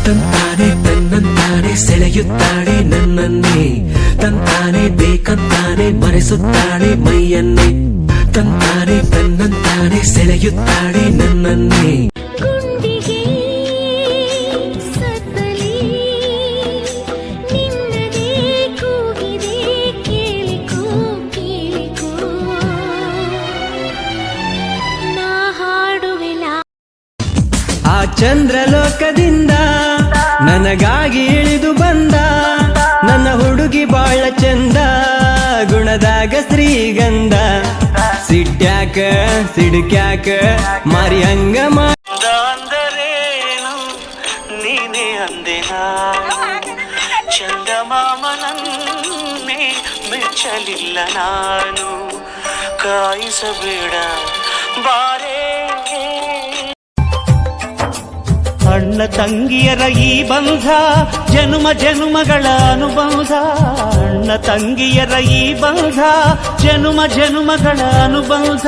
ತಂತಾನೆ ತನ್ನಂತಾನೆ ಸೆಳೆಯುತ್ತಾಳೆ ನನ್ನನ್ನೇ, ತಂತಾನೆ ಬೇಕಂತಾನೆ ಮರೆಸುತ್ತಾಳೆ ಮೈಯನ್ನೇ, ತಂತಾನೆ ತನ್ನಂತಾನೆ ಸೆಳೆಯುತ್ತಾಳೆ ನನ್ನನ್ನೇ. ಆ ಚಂದ್ರಲೋಕದಿಂದ ನನಗಾಗಿ ಇಳಿದು ಬಂದ ನನ್ನ ಹುಡುಗಿ ಬಾಳ ಚಂದ, ಗುಣದಾಗ ಶ್ರೀಗಂಧ, ಸಿಟ್ಯಾಕ ಸಿಡ್ಕ್ಯಾಕ ಮಾರಿ ಹಂಗ ಅಂದರೇನು ನೀನೇ ಅಂದೆ ಚಂದಮಾಮನನ್ನೇ ಮೆಚ್ಚಲಿಲ್ಲ ನಾನು, ಕಾಯಿಸಬೇಡ ಬಾರೇ. ಅಣ್ಣ ತಂಗಿಯರ ಈ ಬಂಧ ಜನುಮ ಜನುಮಗಳ ಅನುಬಂಧ, ಅಣ್ಣ ತಂಗಿಯರ ಈ ಬಂಧ ಜನುಮ ಜನುಮಗಳ ಅನುಬಂಧ,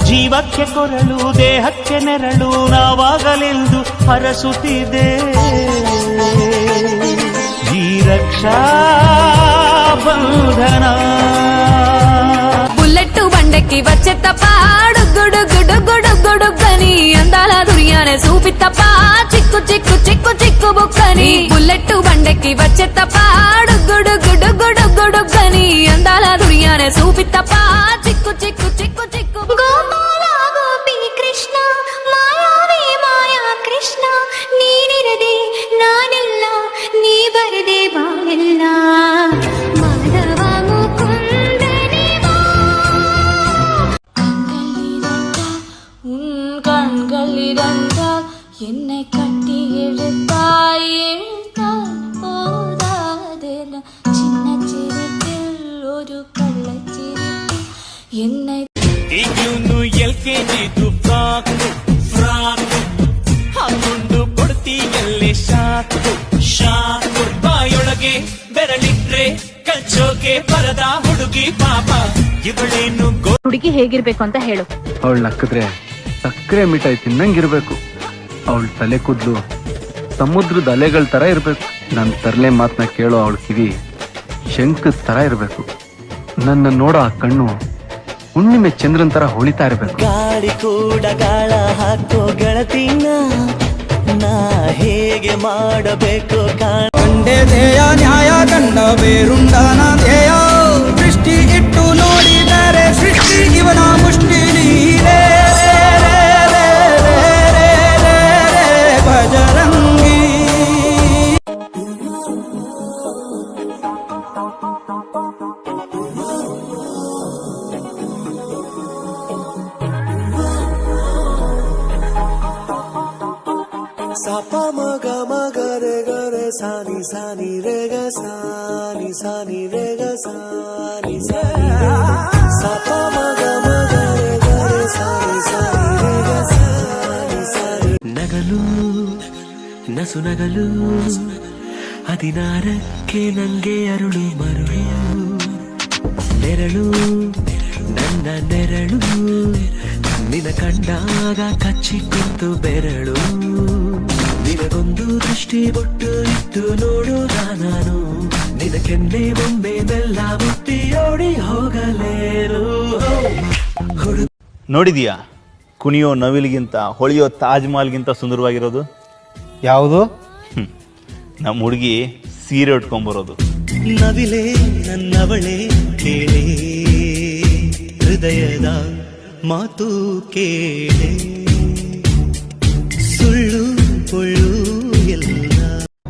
ಜೀವಕ್ಕೆ ಕೊರಳು ದೇಹಕ್ಕೆ ನೆರಳು ನಾವಾಗಲೆಂದು ಹರಸುತ್ತಿದೆ ಈ ರಕ್ಷಾ ಬಂಧನ. బుల్లెట్టు బండెక్కి వచ్చే తప్ప డుగ్గుడు గుడు గుడు గుడుగ్గని అందాల దుర్యానే చూపి తప్ప చిక్కు చిక్కు చిక్కు చిక్కు బుక్కని. బుల్లెట్టు బండెక్కి వచ్చే తప్ప డుగ్గుడు గుడు గుడు గుడుగ్గని అందాల దుర్యానే చూపి తప్ప చిక్కు చిక్కు చిక్కు చిక్కు. ಗೋಪಾಲ ಗೋಪಿ ಕೃಷ್ಣ ಮಾಯಾವಿ ಮಾಯಾ ಕೃಷ್ಣ, ನೀನಿರದೆ ನಾನೆಲ್ಲ ನೀ ಬರದೆ ಬಾಳೆಲ್ಲ. ಮಾಧವ ಮುಕುಂದನೇ கண்கள் இருந்தால் என்னை கட்டி இழுத்தாய், இழுத்தால் போதாதென சின்ன சிரிப்பில் ஒரு கள்ளச்சிரிப்பில் என்னை. ಈಗ್ಲೂನು LKG ಫ್ರಾಕು ಫ್ರಾಕು ಹಾಕೊಂಡು ಕೊಡ್ತೀಯಲ್ಲೇ ಶಾಕು ಶಾಕು, ಬಾಯೊಳಗೆ ಬೆರಳಿಟ್ರೆ ಕಚ್ಚೋಕೆ ಬರದ ಹುಡುಗಿ ಪಾಪ ಇವಳೇನು. ಹುಡುಗಿ ಹೇಗಿರ್ಬೇಕು ಅಂತ ಹೇಳು. ಅವಳು ನಕ್ಕಿದ್ರೆ ಸಕ್ಕರೆ ಮಿಠಾಯಿ ತಿನ್ನಂಗಿರ್ಬೇಕು, ಅವಳ ತಲೆ ಕೂದ್ಲು ಸಮುದ್ರದ ಅಲೆಗಳ ತರ ಇರ್ಬೇಕು, ನನ್ನ ತರಲೆ ಮಾತನ್ನ ಕೇಳೋ ಅವಳ ಕಿವಿ ಶಂಕದ ತರ ಇರ್ಬೇಕು, ನನ್ನ ನೋಡೋ ಆ ಕಣ್ಣು ಹುಣ್ಣಿಮೆ ಚಂದ್ರನ್ ತರ ಹೊಳಿತಾ ಇರ್ಬೇಕು. ಗಾಳಿ ಕೂಡ ಗಾಳ ಹಾಕೋ ಗೆಳತಿನ ನಾ ಹೇಗೆ ಮಾಡಬೇಕು ಕಂಡೆ ಧ್ಯೇಯ ನ್ಯಾಯ ಕಂಡ ಬೇರುಂಡನ ಧ್ಯೇಯ, ದೃಷ್ಟಿ ಇಟ್ಟು ನೋಡಿದರೆ ಸೃಷ್ಟಿ ಇವನ ಮುಷ್ಟಿ ನೀರೇ ಭಜರಂಗಿ. ಸಪ ಮಗ ಮಗರೆ ಗರೆ ಸಾನಿ ಸಾನಿ ರೇ ಗ ಸಾನಿ ಸಾನಿ ರೇ ಗ ಸಾನಿ ಸಾನಿ ಸಪ ಮಗ ಮಗರೆ ಗರೆ ಸಾನಿ ಸಾನಿ ರೇ ಗ ಸಾನಿ ಸಾನಿ. ನಗಲು ನಸು ನಗಲು 16ಕ್ಕೆ ನಂಗೆ ಅರುಳು ಮರುಳು, ನೆರಳು ನನ್ನ ನೆರಳು ನಿನ ಕಂಡಾಗ ಕಚ್ಚಿಕೊಂತು ಬೆರಳು, ನಿನಗೊಂದು ದೃಷ್ಟಿ ಬೊಟ್ಟು ಇಟ್ಟು ನೋಡುವ ನಾನು, ನಿನ ಕೆನ್ನೆ ಬೊಂಬೆ ಬೆಲ್ಲ ಮುಟ್ಟಿ ಓಡಿ ಹೋಗಲೇರು. ನೋಡಿದೀಯಾ ಕುಣಿಯೋ ನವಿಲಿಗಿಂತ ಹೊಳೆಯೋ ತಾಜ್ ಮಹಲ್ಗಿಂತ ಸುಂದರವಾಗಿರೋದು ಯಾವುದು? ನಮ್ಮ ಹುಡುಗಿ ಸೀರೆ ಉಟ್ಕೊಂಡ್ಬರೋದು. ನವಿಲೆ ನನ್ನವಳೆ ಕೇಳೆ ಹೃದಯದ ಮಾತು ಕೇಳೆ, ಸುಳ್ಳು ಪೊಳ್ಳು ಎಲ್ಲ.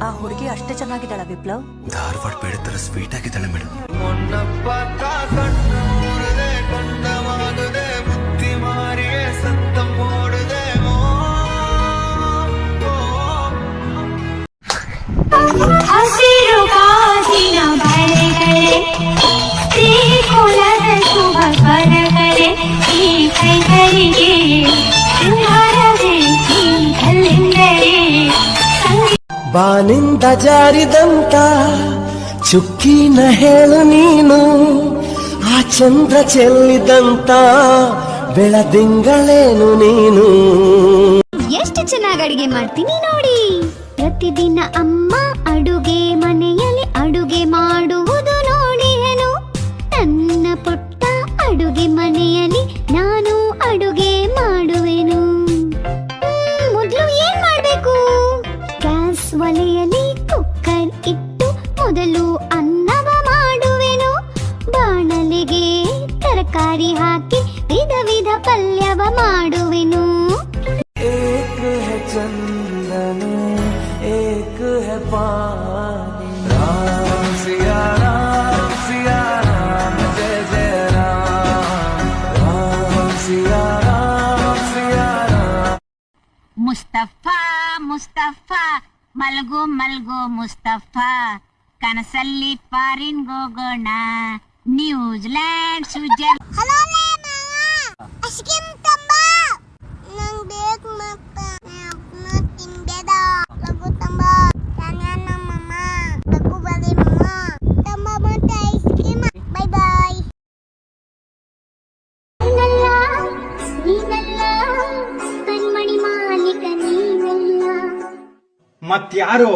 ಆ ಹುಡುಗಿ ಅಷ್ಟೇ ಚೆನ್ನಾಗಿದ್ದಾಳ ವಿಪ್ಲವ್. ಧಾರವಾಡ ಬೇಡ ತರ ಸ್ವೀಟ್ ಆಗಿದ್ದಾಳೆ ಮೇಡಮ್. ಹಸಿರು ಕಾಸಿನ ಬಳೆಗಳೇ, ಶ್ರೀಕುಲದ ಶುಭ ಸ್ವರಗಳೇ, ಈ ಕೈಗಳಿಗೆ ಸಿಂಗಾರವೇ ಈ ಕಲ್ಲಿಂದಲೇ. ಬಾನಿಂದ ಜಾರಿದಂತ ಚುಕ್ಕಿನ ಹೇಳು ನೀನು, ಆ ಚಂದ್ರ ಚೆಲ್ಲಿದಂತ ಬೆಳದಿಂಗಳೇನು ನೀನು. ಎಷ್ಟು ಚೆನ್ನಾಗಿ ಅಡಿಗೆ ಮಾಡ್ತೀನಿ ನೋಡಿ. ಪ್ರತಿದಿನ ಅಮ್ಮ ಅಡುಗೆ ಮನೆಯಲ್ಲಿ ಅಡುಗೆ ಮಾಡುವುದು ನೋಡಿಹೆನು. ನನ್ನ ಪುಟ್ಟ ಅಡುಗೆ ಮನೆಯಲ್ಲಿ ನಾನು ಅಡುಗೆ ಮಾಡುವೆನು. ಮೊದಲು ಏನ್ ಮಾಡ್ಬೇಕು? ಗ್ಯಾಸ್ ಒಲೆಯಲ್ಲಿ ಕುಕ್ಕರ್ ಇಟ್ಟು ಮೊದಲು ಅನ್ನವ ಮಾಡುವೆನು. ಬಾಣಲೆಗೆ ತರಕಾರಿ ಹಾಕಿ ವಿಧ ವಿಧ ಪಲ್ಯವ ಮಾಡುವೆನು. एक है चंदन एक है पानी राम सिया राम जय जय राम राम सिया राम ಮುಸ್ತಫಾ ಮುಸ್ತಫಾ ಮಲ್ಗೋ ಮಲ್ಗೋ ಮುಸ್ತಫಾ, ಕನಸಲ್ಲಿ ಫಾರಿನ್ ಹೋಗೋಣ, ನ್ಯೂಜಿಲ್ಯಾಂಡ್ ಸ್ವಿಟ್ಜರ್ಲ್ಯಾಂಡ್. ಮತ್ಯಾರು